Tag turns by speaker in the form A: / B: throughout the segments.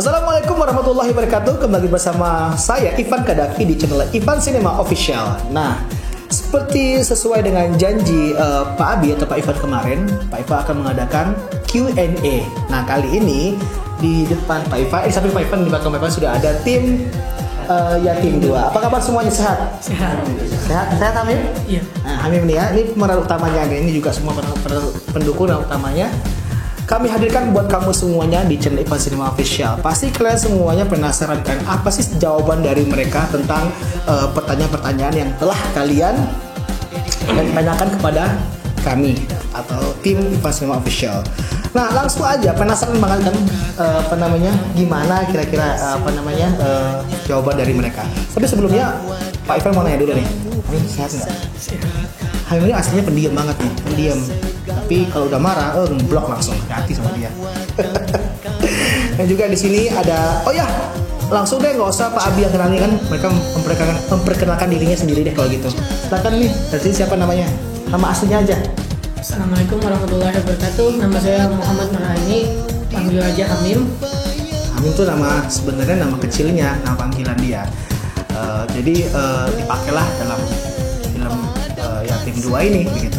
A: Assalamualaikum warahmatullahi wabarakatuh. Kembali bersama saya Ivan Kadaki di channel Ivan Cinema Official. Nah, seperti sesuai dengan janji Pak Abi atau Pak Ivan kemarin, Pak Ivan akan mengadakan Q&A. Nah, kali ini di depan Pak Ivan, samping Pak Ivan, di belakang Pak Ivan sudah ada tim Yatim 2. Apa kabar semuanya, sehat?
B: Sehat.
A: Sehat Hamim?
B: Iya.
A: Nah, Hamim nih ya, ini pemeran utamanya, ini juga semua pendukung utamanya. Kami hadirkan buat kamu semuanya di channel Ivan Cinema Official. Pasti kalian semuanya penasaran kan apa sih jawaban dari mereka tentang pertanyaan-pertanyaan yang telah kalian tanyakan kepada kami atau tim Ivan Cinema Official. Nah, langsung aja, penasaran banget kan gimana kira-kira jawaban dari mereka. Tapi sebelumnya Pak Ivan mau nanya dulu nih. Hamim sehat nggak? Hamim ini aslinya pendiam banget nih, pendiam. Tapi kalau udah marah, blok langsung, hati sama dia. Dan juga di sini ada, langsung deh, nggak usah Pak Abi yang kenalin kan, mereka memperkenalkan dirinya sendiri deh kalau gitu. Silakan nih, dari sini siapa namanya? Nama aslinya aja.
B: Assalamualaikum warahmatullahi wabarakatuh. Nama saya Muhammad Marhani, panggil aja Hamim.
A: Hamim tuh nama sebenarnya nama kecilnya, nama panggilan dia. Jadi dipakailah dalam film Yatim 2 ini begitu.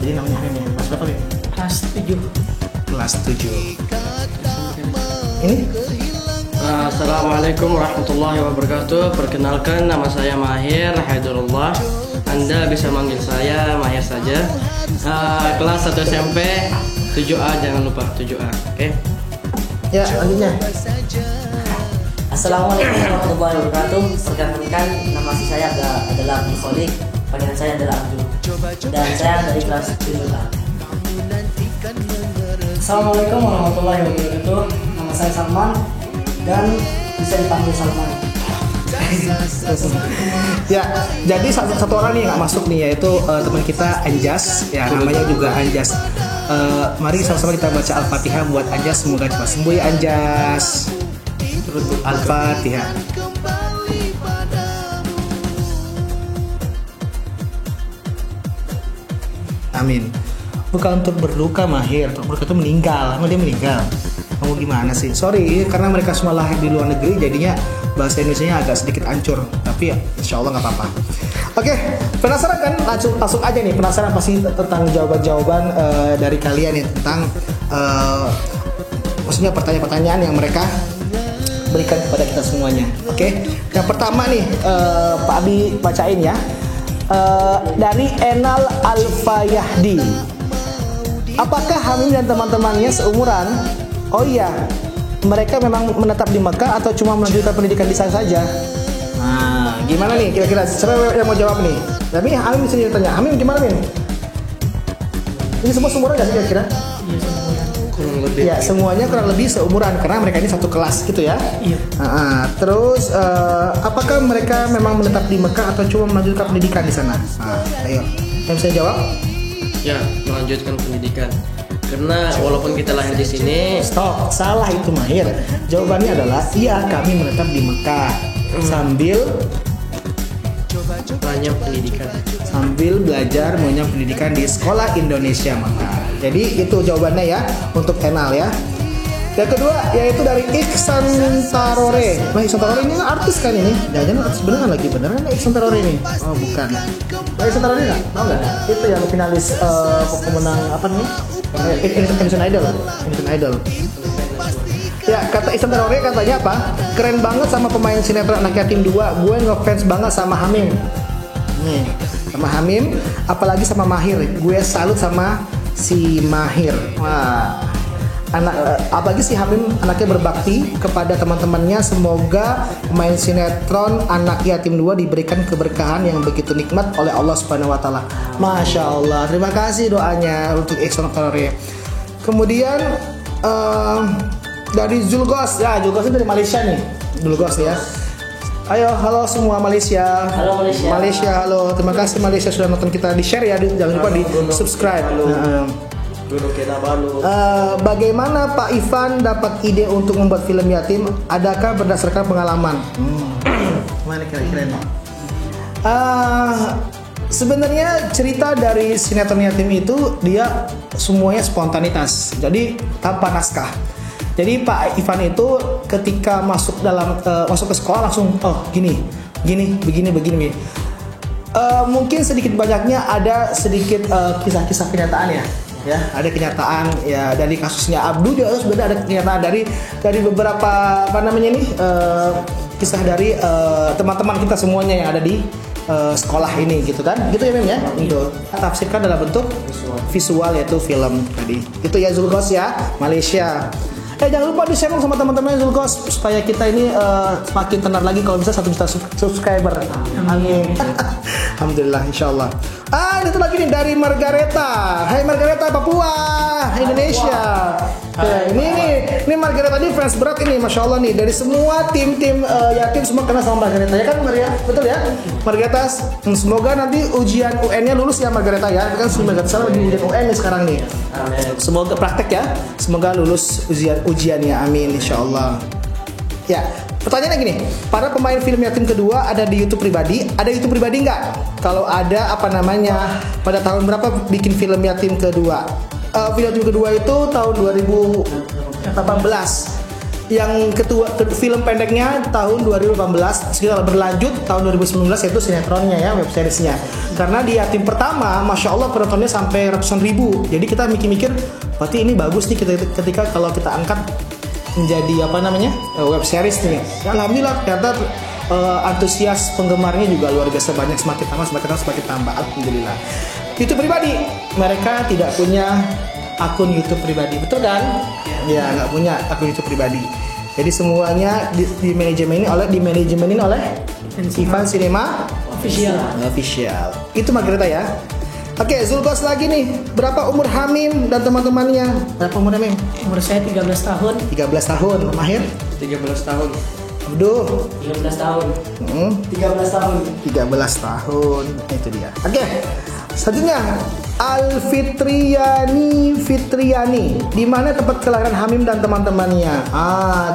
A: Jadi namanya Hamim ya. Kelas berapa ya?
B: Kelas 7.
A: Kelas 7. Ini?
C: Assalamualaikum warahmatullahi wabarakatuh. Perkenalkan, nama saya Mahir Haidurullah. Anda bisa manggil saya Mahir saja. Kelas 1 SMP 7A, jangan lupa 7A. Oke?
A: Ya, selanjutnya.
D: Assalamualaikum warahmatullahi wabarakatuh. Perkenalkan, nama saya adalah Abdul Kholik. Panggilan saya adalah Abdul. Dan saya dari kelas 7A.
B: Assalamualaikum warahmatullahi wabarakatuh. Nama saya Salman dan bisa dipanggil Salman.
A: Ya, jadi satu orang nih yang nggak masuk nih, yaitu teman kita Anjas, ya namanya juga Anjas. Mari sama-sama kita baca Al-Fatihah buat Anjas, semoga cepat sembuh ya Anjas. Al-Fatihah. Amin. Bukan untuk berduka Mahir, untuk berduka itu meninggal. Emang dia meninggal? Kamu gimana sih? Sorry, karena mereka semua lahir di luar negeri, jadinya bahasa Indonesianya agak sedikit hancur. Tapi ya, insya Allah nggak apa-apa. Oke, penasaran kan? Langsung aja nih, penasaran pasti tentang jawaban-jawaban dari kalian nih tentang maksudnya pertanyaan-pertanyaan yang mereka berikan kepada kita semuanya. Oke, yang pertama nih Pak Abi bacain ya. Dari Enal Alfayahdi. Apakah Hamim dan teman-temannya seumuran? Oh iya, mereka memang menetap di Mekah atau cuma melanjutkan pendidikan di sana saja? Nah, gimana nih kira-kira? Siapa yang mau jawab nih? Tapi Hamim sendiri tanya. Hamim gimana Min? Ini semua seumuran nggak sih kira-kira?
C: Kurang lebih.
A: Ya, semuanya kurang lebih seumuran karena mereka ini satu kelas gitu ya.
B: Iya.
A: Terus apakah mereka memang menetap di Mekah atau cuma melanjutkan pendidikan di sana? Ayo, yang bisa jawab?
C: Ya, melanjutkan pendidikan. Karena walaupun kita lahir di sini,
A: Stop, salah itu Mahir. Jawabannya adalah iya, kami menetap di Mekah sambil belajar mengenyam pendidikan di sekolah Indonesia Mekah. Jadi itu jawabannya ya untuk Enal ya. Yang kedua yaitu dari Iksan Tarore. Nah, Iksan Tarore ini artis kan ini? Jangan-jangan artis beneran Iksan Tarore ini? Oh bukan. Iksan Tarore nggak? Tahu nggak? Itu yang finalis pemenang apa nih? Indonesian Idol. Ya, kata Iksan Tarore katanya apa? Keren banget sama pemain sinetron Anak Yatim 2. Gue ngefans banget sama Hamim. Nih, sama Hamim, apalagi sama Mahir. Gue salut sama si Mahir. Wah. Apalagi si Hamim anaknya berbakti kepada teman-temannya. Semoga pemain sinetron Anak Yatim 2 diberikan keberkahan yang begitu nikmat oleh Allah Subhanahu wa taala. Masya Allah. Terima kasih doanya untuk Iksan Tarore. Kemudian dari Zulgos. Ya, Zulgos ini dari Malaysia nih. Zulgos ya. Ayo, halo semua Malaysia.
D: Halo Malaysia.
A: Malaysia, halo. Terima kasih Malaysia sudah nonton kita. Di share ya, jangan lupa di subscribe. Bagaimana Pak Ivan dapat ide untuk membuat film yatim? Adakah berdasarkan pengalaman? Mana kira-kira? Sebenarnya cerita dari sinetron yatim itu dia semuanya spontanitas, jadi tanpa naskah. Jadi Pak Ivan itu ketika masuk ke sekolah langsung begini. Mungkin sedikit banyaknya ada sedikit kisah-kisah kenyataan ya, ada kenyataan ya dari kasusnya Abdu juga sudah ada kenyataan dari beberapa kisah dari teman-teman kita semuanya yang ada di sekolah ini gitu kan, gitu ya Mem ya. Itu tafsirkan dalam bentuk visual yaitu film tadi. Itu ya Zulkos ya, Malaysia. Jangan lupa di-share sama teman-teman Zulkos supaya kita ini semakin tenar lagi kalau bisa 1 juta subscriber. Amin. Alhamdulillah, insyaallah. Itu lagi nih dari Margareta. Hai Margareta, Papua, Indonesia. Ini Margareta ini fans berat ini, masya Allah nih. Dari semua tim yatim semua kenal sama Margareta ya kan Maria, betul ya? Margareta, semoga nanti ujian UN-nya lulus ya Margareta ya. Kan Margareta lagi ujian UN nih sekarang nih. Amin. Semoga praktek ya, semoga lulus ujiannya, amin insyaallah. Ya. Pertanyaannya gini, para pemain film yatim kedua ada di YouTube pribadi? Ada YouTube pribadi nggak? Kalau ada, pada tahun berapa bikin film yatim kedua? Film yatim kedua itu tahun 2018. Yang film pendeknya tahun 2018, sekitar berlanjut tahun 2019 yaitu sinetronnya ya, web seriesnya. Karena di yatim pertama, masya Allah penontonnya sampai ratusan ribu. Jadi kita mikir-mikir, berarti ini bagus nih ketika kalau kita angkat menjadi web series nih. Alhamdulillah ternyata antusias penggemarnya juga luar biasa banyak, semakin tambah alhamdulillah. YouTube pribadi, mereka tidak punya akun YouTube pribadi, betul kan? Ya, nggak punya akun YouTube pribadi. Jadi semuanya dimanajemenin oleh Ivan Cinema Official. Itu Margareta ya. Oke, Zulkos lagi nih. Berapa umur Hamim dan teman-temannya? Berapa umur Hamim?
B: Umur saya 13 tahun.
A: 13 tahun. Mahir?
C: 13 tahun.
A: Abdul?
D: 13 tahun.
B: 13 tahun.
A: 13 tahun. Itu dia. Oke. Selanjutnya Fitriani. Di mana tempat kelahiran Hamim dan teman-temannya?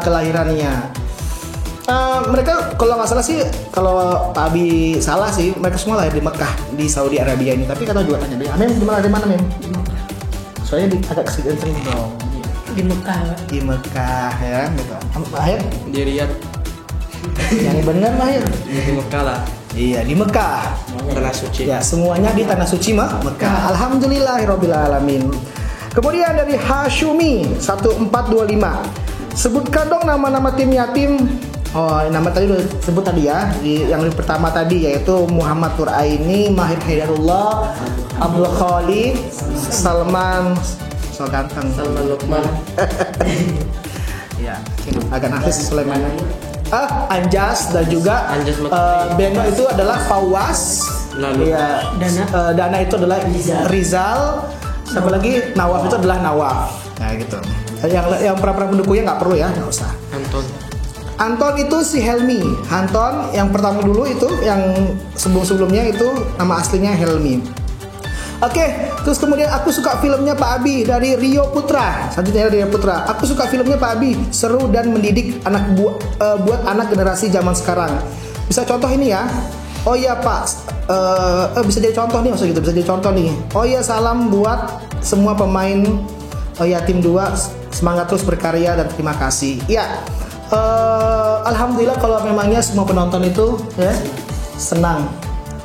A: Kelahirannya. Mereka kalau nggak salah sih, kalau Pak Abi salah sih, mereka semua lahir di Mekah di Saudi Arabia ini. Tapi kata juga tanya dia, Mem di mana Mem? Soalnya agak kesegan dong.
B: Di Mekah.
A: Di Mekah ya, gitu. Mahir?
C: Di Riyadh.
A: Yang benar Mahir?
C: Di Mekah lah.
A: Iya, di Mekah.
C: Tanah suci.
A: Ya, semuanya di tanah suci Mekah. Alhamdulillahirabbil alamin. Kemudian dari Hashumi 1425. Sebutkan dong nama-nama tim yatim. Nama tadi udah sebut tadi ya. Yang pertama tadi yaitu Muhammad Turaini, Mahir Haidarullah, Abdul Khalid, Salman, so ganteng.
C: Salman Lukman.
A: Ya, agak nafis Sulaiman. Anjas dan juga Beno itu adalah Fawaz.
C: Lalu
A: ya, Dana itu adalah Rizal. Sama lagi Nawaf itu adalah Nawaf. Nah gitu. Yang para pendukungnya nggak perlu ya, nggak usah. Anton itu si Helmi. Anton yang pertama dulu itu, yang sebelumnya itu nama aslinya Helmi. Oke, terus kemudian aku suka filmnya Pak Abi dari Rio Putra. Selanjutnya Rio Putra. Aku suka filmnya Pak Abi, seru dan mendidik buat anak generasi zaman sekarang. Bisa contoh ini ya. Oh iya Pak, bisa jadi contoh nih, maksud gitu. Bisa jadi contoh nih. Oh iya, salam buat semua pemain Yatim 2, semangat terus berkarya dan terima kasih. Ya. Alhamdulillah kalau memangnya semua penonton itu ya senang.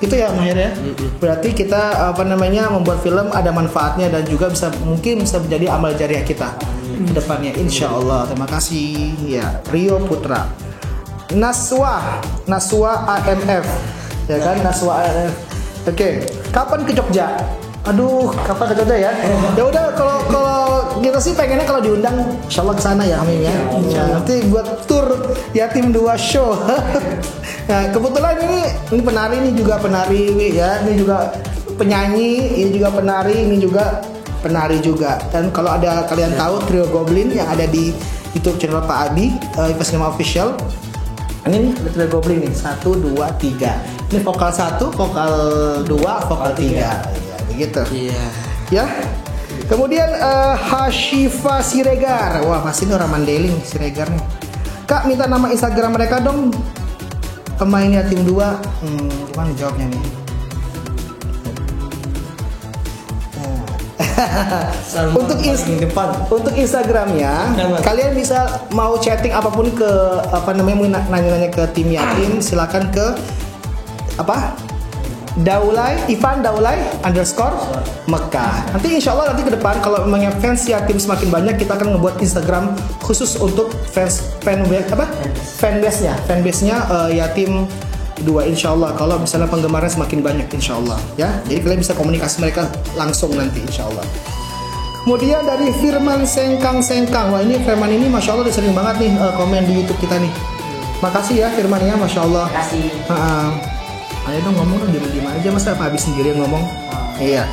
A: Itu ya Mahir ya. Berarti kita membuat film ada manfaatnya dan juga mungkin bisa menjadi amal jariah kita ke depannya insyaallah. Terima kasih ya Rio Putra. Naswa AMF. Ya kan Naswa AMF. Oke, kapan ke Jogja? Aduh, kapan ke Jogja ya? Ya udah kalau kita sih pengennya kalau diundang insyaallah ke sana ya Amin ya. Nanti buat tur Yatim 2 show. Nah, kebetulan ini penari, ini juga penari ya, ini juga penyanyi, ini juga penari, ini juga penari juga. Dan kalau ada kalian tahu Trio Goblin yang ada di YouTube channel Pak Abi, Ivan Cinema Official. Ini nih Trio Goblin nih, 1 2 3. Ini vokal 1, vokal 2, vokal 3. Ya, begitu.
C: Iya.
A: Ya. Kemudian Hashifa Siregar. Wah, pasti ini orang Mandeling Siregar nih. Kak, minta nama Instagram mereka dong. Pemain Yatim 2. Gimana jawabnya nih? Untuk untuk Instagramnya, kalian bisa mau chatting apapun ke apa namanya, mau nanya-nanya ke tim yatim, silakan ke apa? Ivan Daulay _Mekah. Nanti insya Allah nanti ke depan kalau memangnya fans yatim semakin banyak, kita akan ngebuat Instagram khusus untuk fanbase-nya yatim 2 insya Allah. Kalau misalnya penggemarnya semakin banyak insya Allah ya. Jadi kalian bisa komunikasi mereka langsung nanti insya Allah. Kemudian dari Firman Sengkang. Wah ini Firman ini masya Allah udah sering banget nih komen di YouTube kita nih. Makasih ya Firman ya, masya Allah.
D: Makasih.
A: Ayo dong ngomong dong, diem aja, masa Pak Abi sendiri yang ngomong. Iya.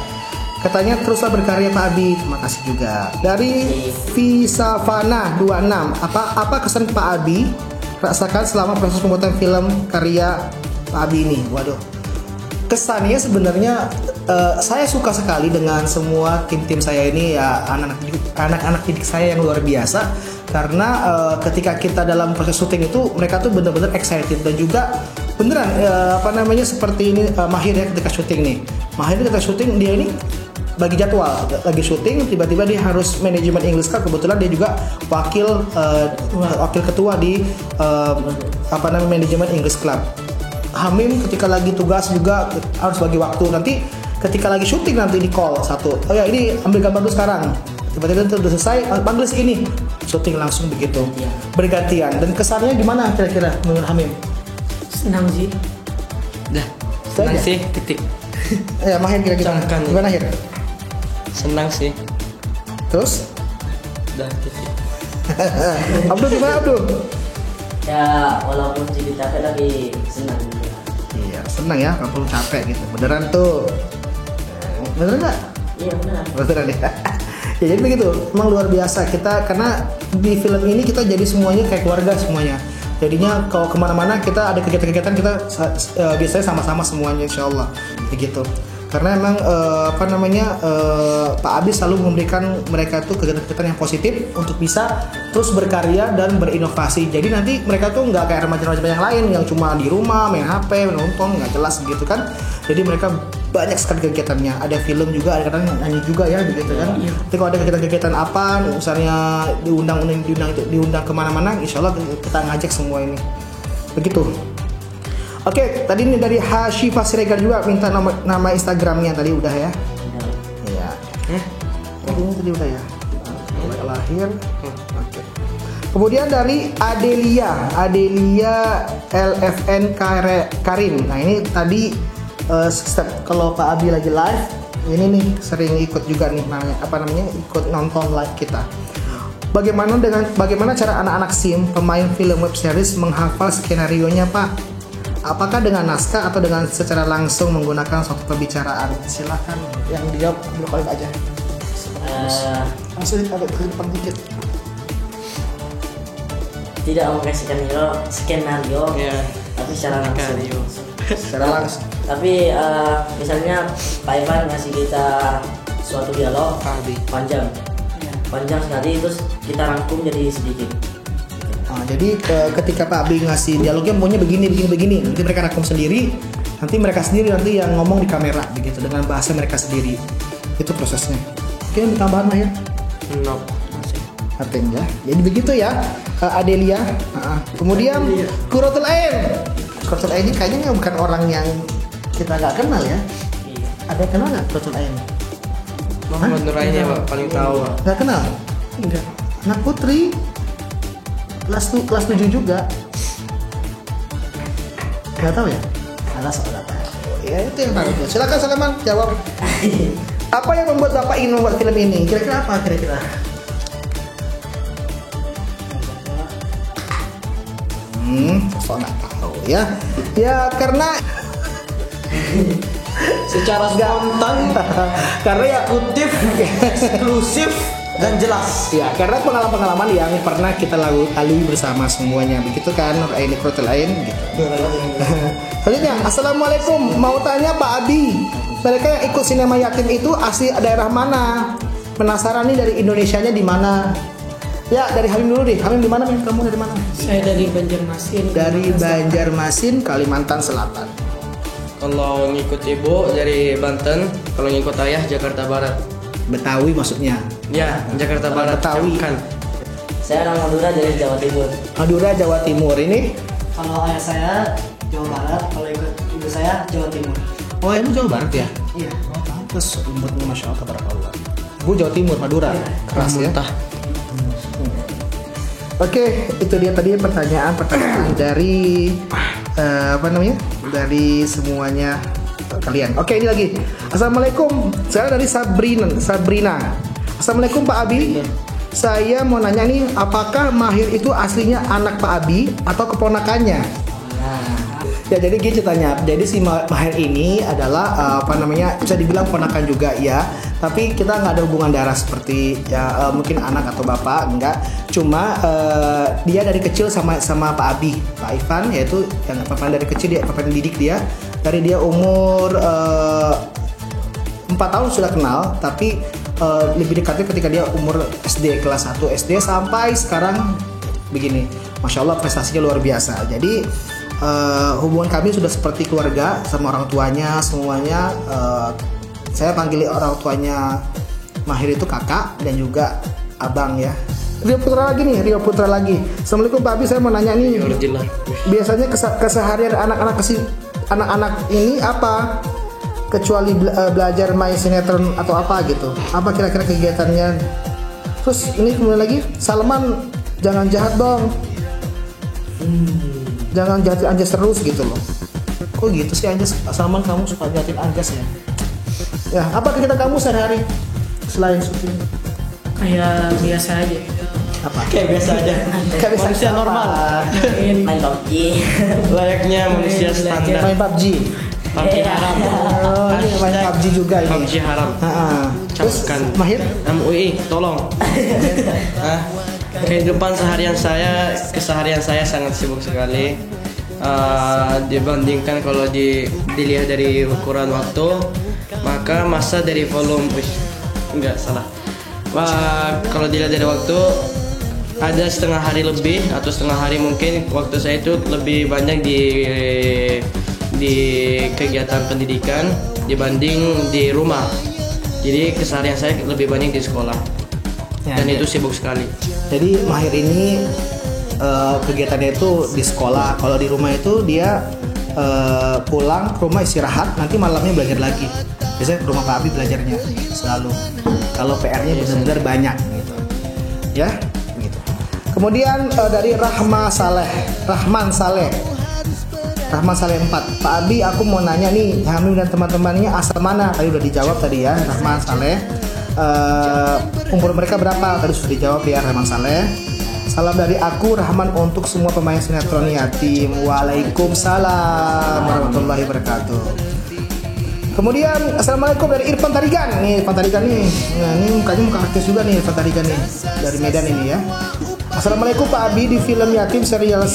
A: Katanya teruslah berkarya Pak Abi. Terima kasih juga. Dari Visavana 26. Apa kesan Pak Abi rasakan selama proses pembuatan film karya Pak Abi ini? Waduh. Kesannya sebenarnya saya suka sekali dengan semua tim saya ini ya, anak-anak didik saya yang luar biasa. Karena ketika kita dalam proses syuting itu mereka tuh benar-benar excited dan juga beneran seperti ini Mahir ya ketika syuting nih. Mahir ketika syuting dia ini bagi jadwal lagi syuting, tiba-tiba dia harus manajemen English Club, kebetulan dia juga wakil ketua di manajemen English Club. Hamim ketika lagi tugas juga harus bagi waktu, nanti ketika lagi syuting nanti di call satu, oh ya ini ambil gambar dulu sekarang, tiba-tiba itu udah selesai panggil ini, syuting langsung begitu bergantian. Dan kesannya gimana kira-kira menurut Hamim?
C: Senang sih. Senang sih titik.
A: Ya Mahir kira-kira gimana Mahir?
C: Senang sih.
A: Terus?
C: Titik.
A: Abdul gimana Abdul?
D: Ya walaupun sedikit capek tapi senang.
A: Iya senang ya, walaupun capek gitu. Beneran tuh. Beneran nggak?
D: Iya beneran.
A: Beneran ya. Ya jadi begitu. Emang luar biasa kita, karena di film ini kita jadi semuanya kayak keluarga semuanya. Jadinya kalau kemana-mana kita ada kegiatan-kegiatan kita biasanya sama-sama semuanya insya Allah begitu. Karena emang Pak Abi selalu memberikan mereka tuh kegiatan-kegiatan yang positif untuk bisa terus berkarya dan berinovasi. Jadi nanti mereka tuh nggak kayak remaja-remaja yang lain yang cuma di rumah main HP, nonton nggak jelas gitu kan. Jadi mereka banyak sekali kegiatannya. Ada film juga, ada kadang nyanyi juga ya begitu kan. Tapi kalau ada kegiatan-kegiatan apa, misalnya diundang kemana-mana, insya Allah kita ngajak semua ini. Begitu. Oke, tadi ini dari Hashifah Siregar juga minta nama Instagramnya tadi udah ya? Iya. Tadi udah ya. Lahir. Oke. Kemudian dari Adelia LFN Karim. Nah ini tadi step kalau Pak Abi lagi live, ini nih sering ikut juga nih ikut nonton live kita. Bagaimana cara anak-anak SIM pemain film web series menghafal skenario-nya Pak? Apakah dengan naskah atau dengan secara langsung menggunakan software pembicaraan? Silakan yang dijawab dulu kali aja. Langsung ada ke depan dikit.
D: Tidak memakai skenario, tapi secara langsung.
A: Secara langsung.
D: Tapi misalnya Pak Ivan ngasih kita suatu dialog panjang sekali, terus kita rangkum jadi sedikit.
A: Jadi ketika Pak Abi ngasih dialognya maunya begini, nanti mereka rangkum sendiri, nanti mereka sendiri nanti yang ngomong di kamera begitu dengan bahasa mereka sendiri. Itu prosesnya. Oke, tambahan Mahir?
C: No.
A: Artinya ya. Jadi begitu ya Adelia. Kemudian Qurratul Ain ini kayaknya bukan orang yang kita nggak kenal ya. Ada yang kenal nggak Qurratul Ain?
C: Muhammad Nur Ain ya Pak, paling tahu.
A: Nggak kenal? Enggak. Anak putri kelas 7 juga. Nggak tahu ya? Salah tahu. Ya itu yang tahu. Silakan Saleman jawab. Apa yang membuat Bapak ingin membuat film ini? Kira-kira apa kira-kira? Saya nggak tahu ya. Ya karena
C: Secara spontan,
A: karena ya
C: kutip, eksklusif dan jelas.
A: Ya, karena pengalaman-pengalaman yang pernah kita lalui bersama semuanya, begitu kan? Ini Qurratul Ain gitu. Selanjutnya, Assalamualaikum. Mau tanya Pak Abi, mereka yang ikut sinema yatim itu asli daerah mana? Penasaran nih dari Indonesianya di mana? Ya, dari Hamim dulu deh. Hamim di mana? Kamu dari mana?
E: Saya dari Banjarmasin.
A: Dari Banjarmasin, Kalimantan Selatan.
C: Kalau ngikut ibu dari Banten, kalau ngikut ayah Jakarta Barat.
A: Betawi maksudnya.
C: Ya, Jakarta Barat.
A: Betawi.
C: Camkan.
D: Saya orang Madura dari Jawa Timur.
A: Madura, Jawa Timur ini.
B: Kalau ayah saya Jawa Barat, kalau ibu saya Jawa Timur.
A: Oh, ini Jawa Barat ya?
B: Iya.
A: Oh, pantes lembutnya Masya Allah, tabarakallah. Gue Jawa Timur, Madura. Keras ya.
C: Muntah.
A: Oke, itu dia tadi pertanyaan dari apa namanya? Dari semuanya kalian. Oke, ini lagi. Assalamualaikum. Saya dari Sabrina. Assalamualaikum Pak Abi. Saya mau nanya nih, apakah Mahir itu aslinya anak Pak Abi atau keponakannya? Ya, jadi gitu ceritanya. Jadi si Mahir ini adalah apa namanya, bisa dibilang ponakan juga ya. Tapi kita nggak ada hubungan darah seperti ya mungkin anak atau bapak, enggak. Cuma dia dari kecil sama Pak Abi, Pak Ivan, yaitu yang papan dari kecil dia papan didik dia. Dari dia umur 4 tahun sudah kenal, tapi lebih dekatnya ketika dia umur SD kelas 1 SD sampai sekarang begini. Masya Allah prestasinya luar biasa. Jadi hubungan kami sudah seperti keluarga sama orang tuanya semuanya. Saya panggil orang tuanya Mahir itu kakak dan juga abang ya. Rio Putra lagi. Assalamualaikum Pak Abi, saya mau nanya nih. Biasanya keseharian anak-anak ini apa? Kecuali belajar main sinetron atau apa gitu. Apa kira-kira kegiatannya? Terus ini kemudian lagi, Salman jangan jahat dong. Jangan jahatin Anjas terus gitu loh. Kok gitu sih Anjas? Salman, kamu suka jahatin Anjas ya? Ya, apa kegiatan kamu sehari-hari selain syuting?
E: Kayak biasa aja.
A: Apa?
C: Kayak biasa aja.
A: Kayak biasa
C: Manusia
A: apa?
C: normal.
D: Main PUBG.
C: Layaknya manusia standar.
A: Main PUBG.
C: PUBG haram.
A: Oh, ini main PUBG juga ini.
C: PUBG haram.
A: Terus
C: Camkan.
A: Mahir?
C: MUI, tolong. Kehidupan keseharian saya sangat sibuk sekali. Dibandingkan kalau dilihat dari ukuran waktu, maka masa dari volume kalau dilihat dari waktu, ada setengah hari lebih atau setengah hari mungkin waktu saya itu lebih banyak di kegiatan pendidikan dibanding di rumah. Jadi keseharian saya lebih banyak di sekolah dan itu sibuk sekali.
A: Jadi Mahir ini kegiatannya itu di sekolah. Kalau di rumah itu dia pulang ke rumah istirahat, nanti malamnya belajar lagi. Biasanya ke rumah Pak Abi belajarnya selalu. Kalau PR-nya benar-benar banyak gitu. Ya, gitu. Kemudian dari Rahman Saleh 4. Pak Abi, aku mau nanya nih, Hamim dan teman-temannya asal mana? Tadi udah dijawab tadi ya, Rahman Saleh. Umur mereka berapa? Tadi sudah dijawab ya, Rahman Saleh. Salam dari aku Rahman untuk semua pemain sinetron yatim. Waalaikumsalam warahmatullahi wabarakatuh. Kemudian Assalamualaikum dari Irfan Tarigan. Nih Irfan Tarigan nih. Nah, ini mukanya muka artis juga nih Irfan Tarigan nih. Dari Medan ini ya. Assalamualaikum Pak Abi, di film yatim serial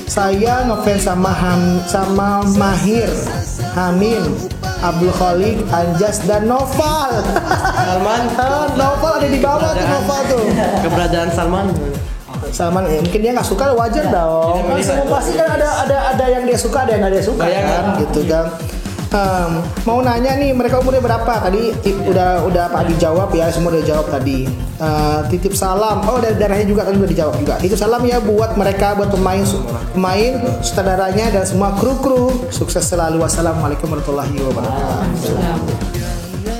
A: saya ngefans sama Mahir, Hamim, Abdul Khalik, Anjas dan Noval.
C: Salman.
A: Noval ada di bawah tuh, Noval tuh.
C: Keberadaan Salman
A: Mungkin dia nggak suka, wajar dong. Pasti kan ada yang dia suka, ada yang nggak dia suka kan, gitu kan. Mau nanya nih, mereka umurnya berapa? Tadi udah Pak Adi jawab ya, semua udah jawab tadi. Titip salam. Oh, dari darahnya juga tadi udah dijawab juga. Titip salam ya buat mereka, buat pemain, sutradaranya dan semua kru. Sukses selalu. Wassalamualaikum warahmatullahi wabarakatuh.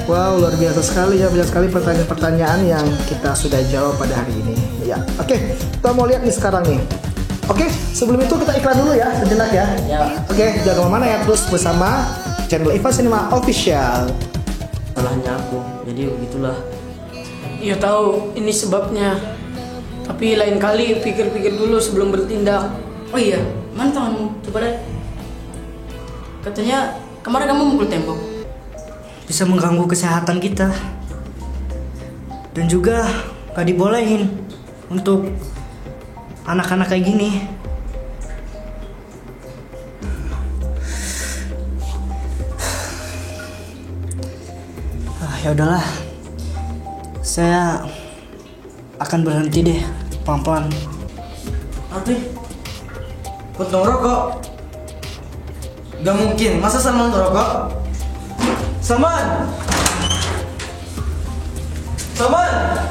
A: Wow, luar biasa sekali ya, banyak sekali pertanyaan-pertanyaan yang kita sudah jawab pada hari ini. Ya, oke, kita mau lihat nih sekarang nih. Oke, sebelum itu kita iklan dulu ya, sejenak ya. Oke, jangan kemana ya, terus bersama channel Iva Cinema Official.
D: Salahnya aku, jadi begitulah.
E: Ya tahu ini sebabnya. Tapi lain kali pikir-pikir dulu sebelum bertindak. Oh iya, mana tanganmu? Coba deh. Katanya kemarin kamu mukul tembok.
B: Bisa mengganggu kesehatan kita. Dan juga gak dibolehin untuk anak-anak kayak gini. Ya udahlah, saya akan berhenti deh pelan-pelan.
F: Nanti potong rokok. Gak mungkin, masa Salman rokok? Salman! Saman.